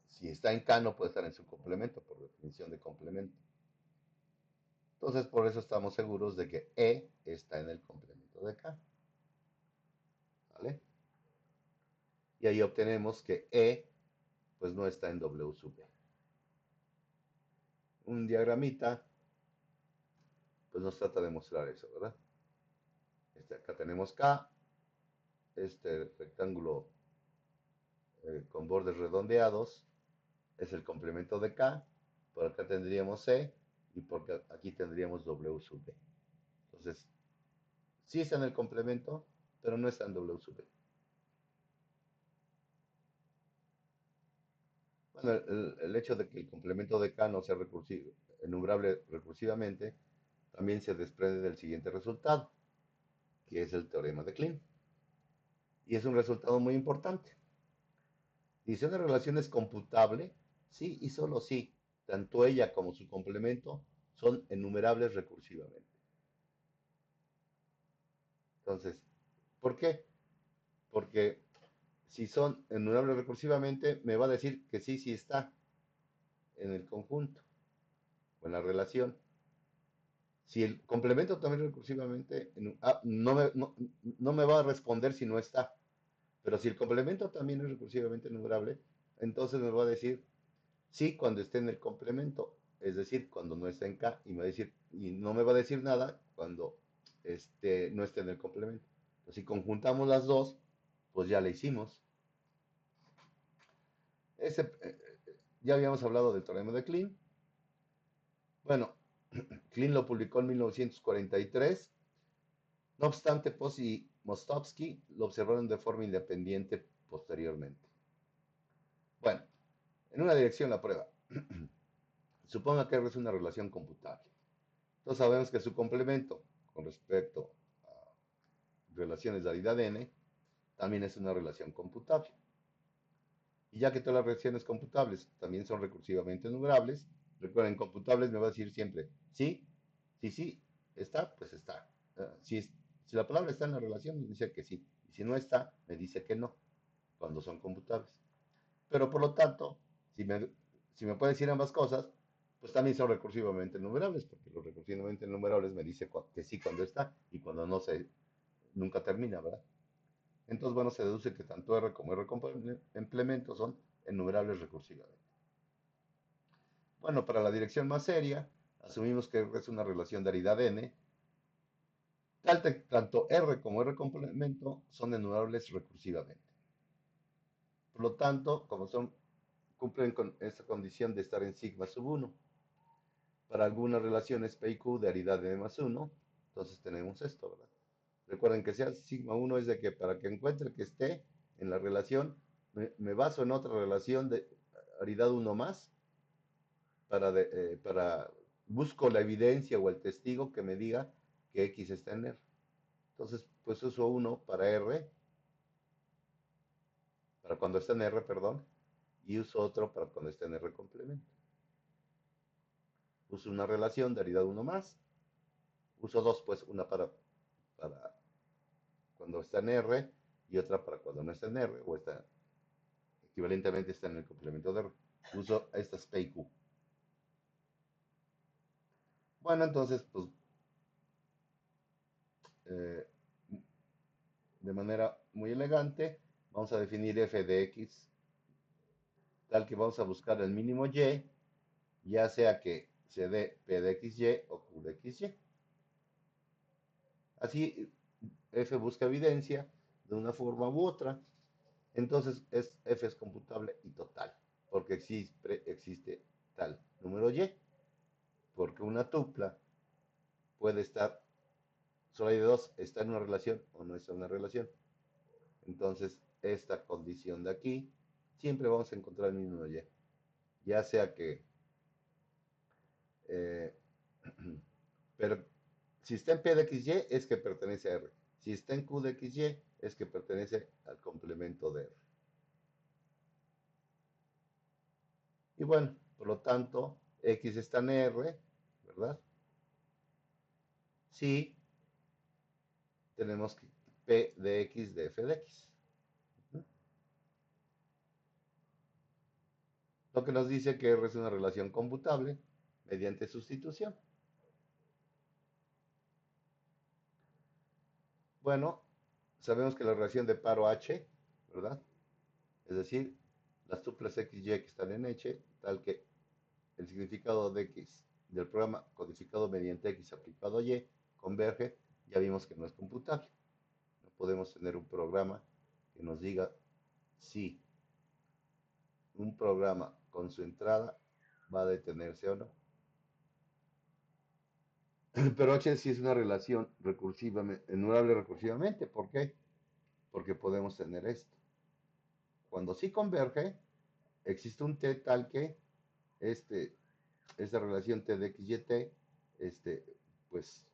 si está en K no puede estar en su complemento, por definición de complemento. Entonces, por eso estamos seguros de que E está en el complemento de K. ¿Vale? Y ahí obtenemos que E pues no está en W sub E. Un diagramita pues nos trata de mostrar eso, ¿verdad? Acá tenemos K, este rectángulo con bordes redondeados es el complemento de K, por acá tendríamos C y por aquí tendríamos W sub B. Entonces, sí está en el complemento, pero no está en W sub B. Bueno, el hecho de que el complemento de K no sea recursivo, enumerable recursivamente, también se desprende del siguiente resultado, que es el teorema de Klein. Y es un resultado muy importante. Dice, una relación es computable, sí y solo sí. Tanto ella como su complemento son enumerables recursivamente. Entonces, ¿por qué? Porque si son enumerables recursivamente, me va a decir que sí, sí está en el conjunto o en la relación. Si el complemento también recursivamente, no me va a responder si no está. Pero si el complemento también es recursivamente enumerable, entonces me va a decir sí cuando esté en el complemento, es decir, cuando no esté en K, y, y no me va a decir nada cuando no esté en el complemento. Entonces, si conjuntamos las dos, pues ya le hicimos. Ese, ya habíamos hablado del teorema de Klein. Bueno, Klein lo publicó en 1943. No obstante, Poss y Mostovsky lo observaron de forma independiente posteriormente. Bueno, en una dirección la prueba. Suponga que R es una relación computable. Entonces sabemos que su complemento con respecto a relaciones de aridad n también es una relación computable. Y ya que todas las relaciones computables también son recursivamente enumerables, recuerden, computables me va a decir siempre sí, sí, sí, está, pues está. Si la palabra está en la relación, me dice que sí. Y si no está, me dice que no, cuando son computables. Pero por lo tanto, si me puede decir ambas cosas, pues también son recursivamente enumerables, porque los recursivamente enumerables me dice que sí cuando está y cuando no se, nunca termina, ¿verdad? Entonces, bueno, se deduce que tanto R como R complemento son enumerables recursivamente. Bueno, para la dirección más seria, asumimos que R es una relación de aridad n, tanto R como R complemento son enumerables recursivamente. Por lo tanto, como cumplen con esta condición de estar en sigma sub 1, para algunas relaciones P y Q de aridad n más 1, entonces tenemos esto, ¿verdad? Recuerden que sea sigma 1 es de que para que encuentre que esté en la relación, me baso en otra relación de aridad 1 más busco la evidencia o el testigo que me diga que X está en R. Entonces, pues uso uno para R, para cuando está en R, perdón, y uso otro para cuando está en R complemento. Uso una relación de aridad 1 más, uso dos, pues una para cuando está en R y otra para cuando no está en R, o está equivalentemente está en el complemento de R. Uso estas P y Q. Bueno, entonces, pues, eh, de manera muy elegante, vamos a definir f de x tal que vamos a buscar el mínimo y, ya sea que se dé p de xy o q de xy. Así, f busca evidencia de una forma u otra, entonces f es computable y total, porque existe tal número y, porque una tupla puede estar, solo hay de dos, está en una relación o no está en una relación. Entonces, esta condición de aquí, siempre vamos a encontrar el mínimo y, ya sea que, eh, pero si está en P de XY es que pertenece a R. Si está en Q de XY es que pertenece al complemento de R. Y bueno, por lo tanto, X está en R, ¿verdad? Sí, tenemos que P de X de F de X. lo que nos dice que R es una relación computable mediante sustitución. Bueno, sabemos que la relación de paro H, ¿verdad? Es decir, las tuplas X y que están en H, tal que el significado de X del programa codificado mediante X aplicado a Y converge, ya vimos que no es computable. No podemos tener un programa que nos diga si un programa con su entrada va a detenerse o no. Pero H sí es una relación recursiva, enumerable recursivamente. ¿Por qué? Porque podemos tener esto. Cuando sí converge, existe un T tal que este, esta relación T de X y T, pues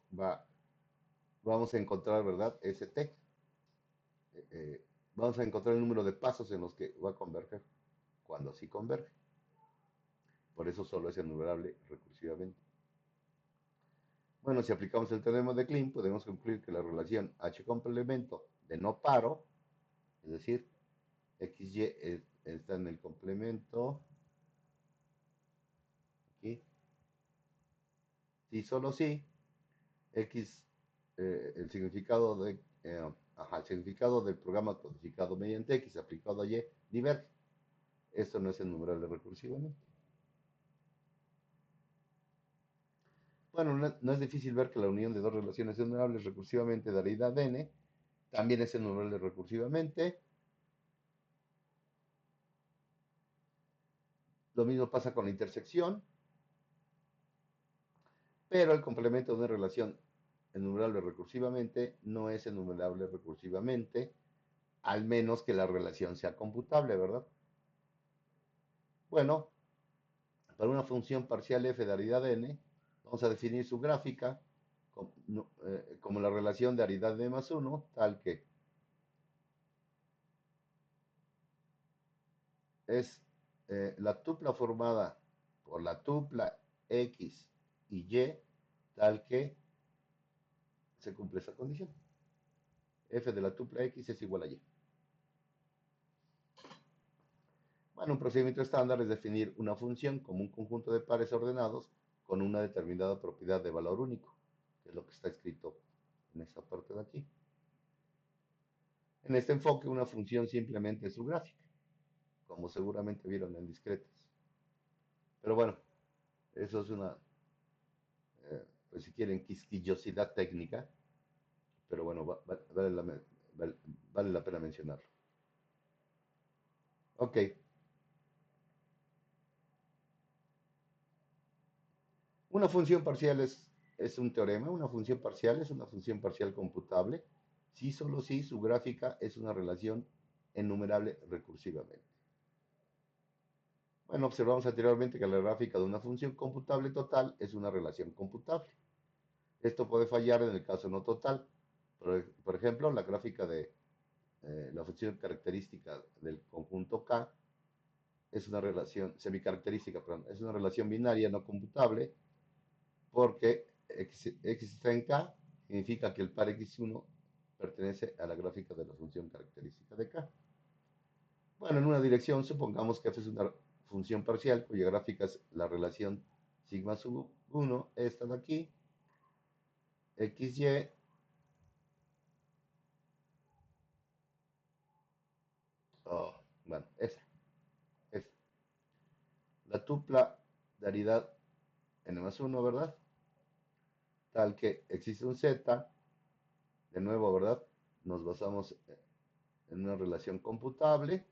vamos a encontrar, ¿verdad? Ese T. Vamos a encontrar el número de pasos en los que va a converger, cuando sí converge. Por eso solo es enumerable recursivamente. Bueno, si aplicamos el teorema de Klein, podemos concluir que la relación H complemento de no paro, es decir, XY está en el complemento, aquí, sí, solo sí, X, el significado del programa codificado mediante X aplicado a Y diverge. Esto no es enumerable recursivamente. Bueno, no es difícil ver que la unión de dos relaciones enumerables recursivamente de raíz de n también es enumerable recursivamente. Lo mismo pasa con la intersección, pero el complemento de una relación enumerable recursivamente no es enumerable recursivamente, al menos que la relación sea computable, ¿verdad? Bueno, para una función parcial f de aridad n, vamos a definir su gráfica como, como la relación de aridad n más 1, tal que es la tupla formada por la tupla X y Y, tal que se cumple esa condición. F de la tupla X es igual a Y. Bueno, un procedimiento estándar es definir una función como un conjunto de pares ordenados con una determinada propiedad de valor único, que es lo que está escrito en esta parte de aquí. En este enfoque, una función simplemente es su gráfica, como seguramente vieron en discretas. Pero bueno, eso es una, pues si quieren, quisquillosidad técnica, pero bueno, vale la pena mencionarlo. Ok, una función parcial es un teorema, una función parcial es una función parcial computable, si solo si su gráfica es una relación enumerable recursivamente. Bueno, observamos anteriormente que la gráfica de una función computable total es una relación computable. Esto puede fallar en el caso no total. Por ejemplo, la gráfica de la función característica del conjunto K es una relación semicaracterística, perdón, es una relación binaria no computable porque X está en K significa que el par X1 pertenece a la gráfica de la función característica de K. Bueno, en una dirección, supongamos que F es una función parcial cuya gráfica es la relación sigma sub 1, esta de aquí, XY, oh, bueno, esa. La tupla de aridad n más 1, ¿verdad? Tal que existe un Z, de nuevo, ¿verdad? Nos basamos en una relación computable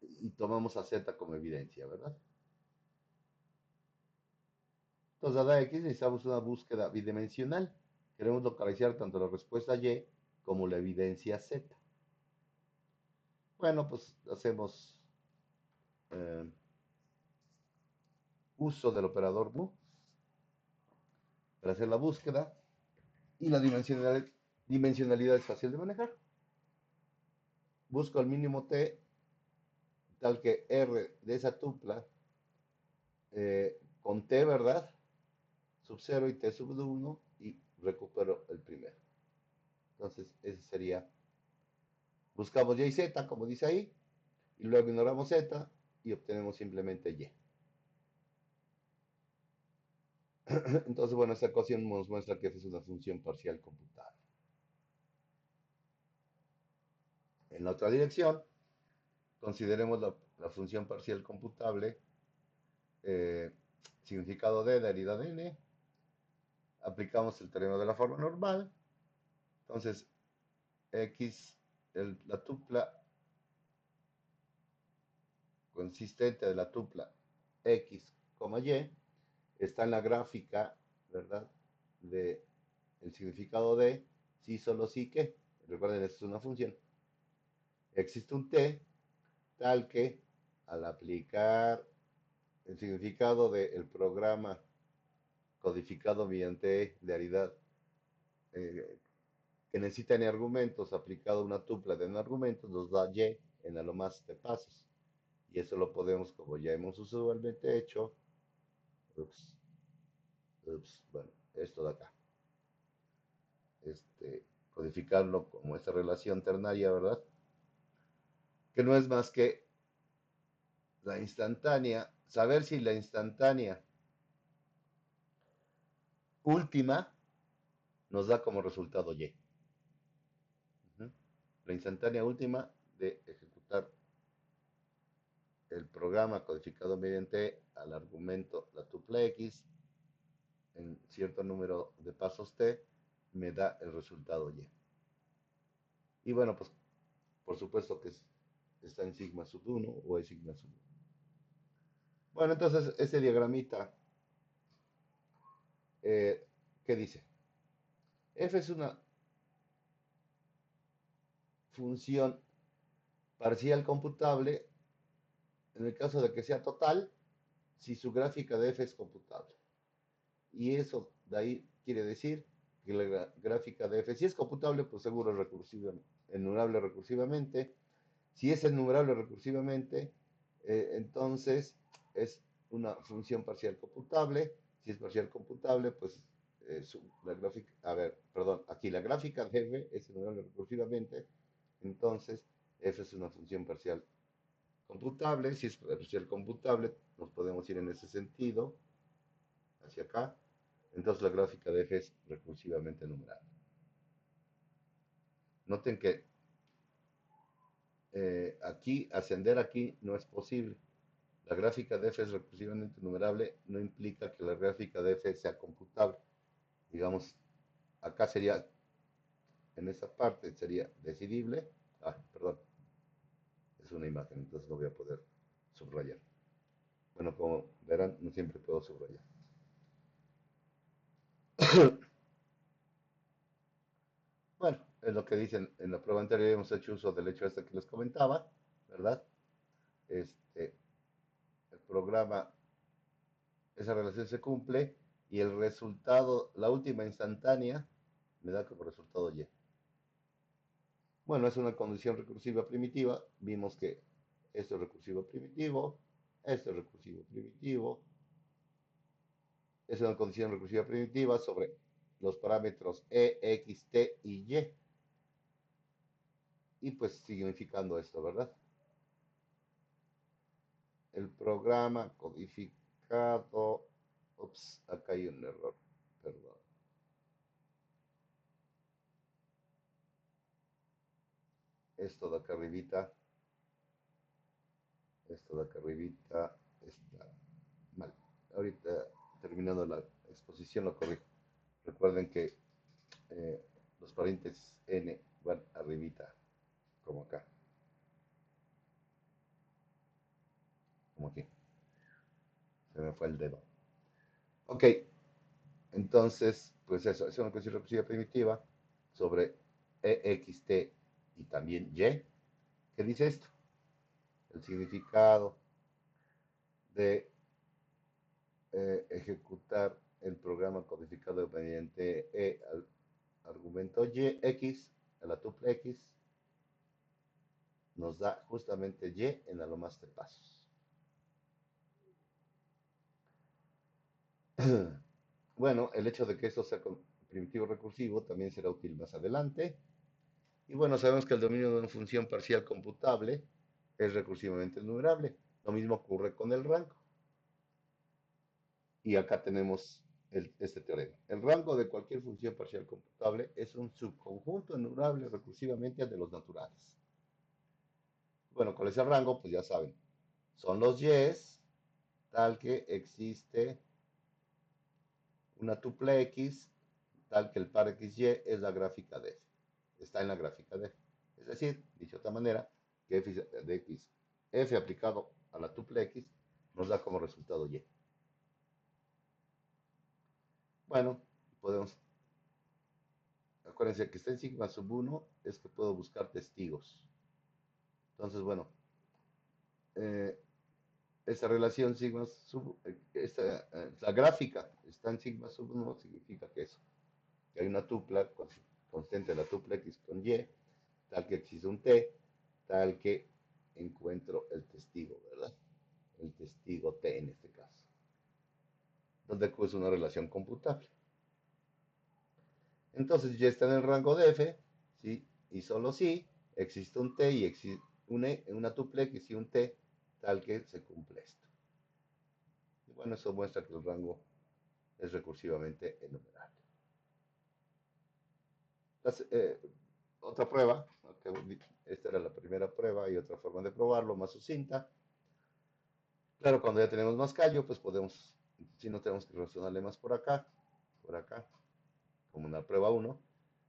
y tomamos a Z como evidencia, ¿verdad? Entonces, dada X, necesitamos una búsqueda bidimensional. Queremos localizar tanto la respuesta Y como la evidencia Z. Bueno, pues hacemos eh, uso del operador mu para hacer la búsqueda y la dimensionalidad es fácil de manejar. Busco el mínimo T tal que R de esa tupla con T, ¿verdad? Sub 0 y T sub 1 y recupero el primero. Entonces, ese sería, buscamos Y y Z, como dice ahí, y luego ignoramos Z, y obtenemos simplemente y. Entonces, bueno, esta ecuación nos muestra que f es una función parcial computable. En la otra dirección, consideremos la función parcial computable, eh, significado de derivada de n, aplicamos el teorema de la forma normal, entonces x, la tupla consistente de la tupla x, y, está en la gráfica, ¿verdad? De el significado de si, solo si que, recuerden, esto es una función. Existe un t tal que al aplicar el significado del programa codificado mediante derivada que necesita n argumentos aplicado a una tupla de n argumentos, nos da y en a lo más de pasos. Y eso lo podemos, como ya hemos usualmente hecho, ups, bueno, esto de acá, codificarlo como esta relación ternaria, ¿verdad? Que no es más que la instantánea, saber si la instantánea última nos da como resultado y. La instantánea última de ejecutar el programa codificado mediante al argumento la tupla x en cierto número de pasos t me da el resultado y. Y bueno, pues por supuesto que está en sigma sub 1 o es sigma sub 1. Bueno, entonces este diagramita, ¿qué dice? F es una función parcial computable en el caso de que sea total, si su gráfica de f es computable. Y eso de ahí quiere decir que la gráfica de f, si es computable, pues seguro es recursiva, enumerable recursivamente. Si es enumerable recursivamente, entonces es una función parcial computable. Si es parcial computable, pues la gráfica, a ver, perdón, aquí la gráfica de f es enumerable recursivamente, entonces f es una función parcial computable. Si es parcial computable, nos podemos ir en ese sentido, hacia acá. Entonces la gráfica de f es recursivamente numerable. Noten que aquí, ascender aquí no es posible. La gráfica de f es recursivamente numerable, no implica que la gráfica de f sea computable. Digamos, acá sería, en esa parte sería decidible. Perdón, es una imagen, entonces no voy a poder subrayar. Bueno, como verán, no siempre puedo subrayar. Bueno, es lo que dicen en la prueba anterior, hemos hecho uso del hecho este que les comentaba, ¿verdad? El programa, esa relación se cumple y el resultado, la última instantánea, me da como resultado y. Bueno, es una condición recursiva primitiva. Vimos que esto es recursivo primitivo, esto es recursivo primitivo. Es una condición recursiva primitiva sobre los parámetros e, x, t y y. Y pues significando esto, ¿verdad? El programa codificado. Ups, acá hay un error, perdón. Esto de acá arribita, esto de acá arribita está mal. Ahorita, terminando la exposición, lo corrijo. Recuerden que los paréntesis n van arribita, como acá, como aquí. Se me fue el dedo. Ok, entonces, pues eso, es una cuestión recursiva primitiva sobre ext y también y. ¿Qué dice esto? El significado de ejecutar el programa codificado mediante al argumento y, x, a la tupla x, nos da justamente y en a lo más de pasos. Bueno, el hecho de que esto sea primitivo recursivo también será útil más adelante. Y bueno, sabemos que el dominio de una función parcial computable es recursivamente enumerable. Lo mismo ocurre con el rango. Y acá tenemos este teorema. El rango de cualquier función parcial computable es un subconjunto enumerable recursivamente de los naturales. Bueno, ¿cuál es el rango? Pues ya saben. Son los y's tal que existe una tuple x tal que el par xy es la gráfica de f. Está en la gráfica de f. Es decir, dicho de otra manera, que f de x, f aplicado a la tuple x nos da como resultado y. Bueno, podemos, acuérdense que está en sigma sub 1 es que puedo buscar testigos. Entonces, bueno, eh, esta relación sigma sub, la gráfica está en sigma sub 1 significa que eso, que hay una tupla constante de la tupla x con y, tal que existe un t, tal que encuentro el testigo, ¿verdad? El testigo t en este caso, donde es una relación computable. Entonces ya está en el rango de f, ¿sí? Y solo si existe un t y existe una tuple x y un t, tal que se cumple esto. Y bueno, eso muestra que el rango es recursivamente enumerable. Las, otra prueba, esta era la primera prueba y otra forma de probarlo, más sucinta. Claro, cuando ya tenemos más callo, pues podemos, si no tenemos que relacionarle más por acá, como una prueba uno.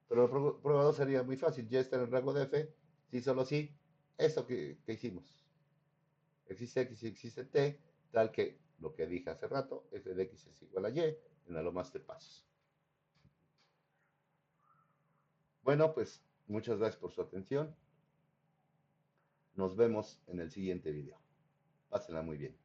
Pero la prueba 2 sería muy fácil, ya está en el rango de f, si solo si, eso que hicimos. Existe x y existe t, tal que lo que dije hace rato, f de x es igual a y, en la lo más de pasos. Bueno, pues muchas gracias por su atención. Nos vemos en el siguiente video. Pásenla muy bien.